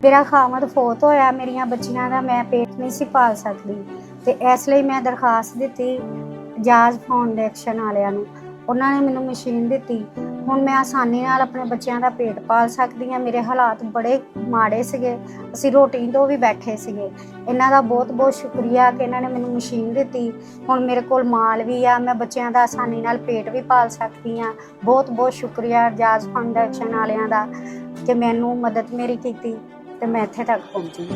ਮੇਰਾ ਖਾਮਦ ਫੌਤ ਹੋਇਆ, ਮੇਰੀਆਂ ਬੱਚੀਆਂ ਦਾ ਮੈਂ ਪੇਟ ਨਹੀਂ ਸੀ ਪਾਲ ਸਕਦੀ ਤੇ ਇਸ ਲਈ ਮੈਂ ਦਰਖਾਸਤ ਦਿੱਤੀ ਜਾਜ ਫਾਊਂਡੇਸ਼ਨ ਵਾਲਿਆਂ ਨੂੰ। ਉਹਨਾਂ ਨੇ ਮੈਨੂੰ ਮਸ਼ੀਨ ਦਿੱਤੀ। ਹੁਣ ਮੈਂ ਆਸਾਨੀ ਨਾਲ ਆਪਣੇ ਬੱਚਿਆਂ ਦਾ ਪੇਟ ਪਾਲ ਸਕਦੀ ਹਾਂ। ਮੇਰੇ ਹਾਲਾਤ ਬੜੇ ਮਾੜੇ ਸੀਗੇ, ਅਸੀਂ ਰੋਟੀ ਤੋਂ ਵੀ ਬੈਠੇ ਸੀਗੇ। ਇਹਨਾਂ ਦਾ ਬਹੁਤ ਬਹੁਤ ਸ਼ੁਕਰੀਆ ਕਿ ਇਹਨਾਂ ਨੇ ਮੈਨੂੰ ਮਸ਼ੀਨ ਦਿੱਤੀ। ਹੁਣ ਮੇਰੇ ਕੋਲ ਮਾਲ ਵੀ ਆ, ਮੈਂ ਬੱਚਿਆਂ ਦਾ ਆਸਾਨੀ ਨਾਲ ਪੇਟ ਵੀ ਪਾਲ ਸਕਦੀ ਹਾਂ। ਬਹੁਤ ਬਹੁਤ ਸ਼ੁਕਰੀਆ ਜਾਜ ਫਾਊਂਡੇਸ਼ਨ ਵਾਲਿਆਂ ਦਾ ਕਿ ਮੈਨੂੰ ਮਦਦ ਮੇਰੀ ਕੀਤੀ ਤੇ ਮੈਂ ਇੱਥੇ ਤੱਕ ਪਹੁੰਚੀ।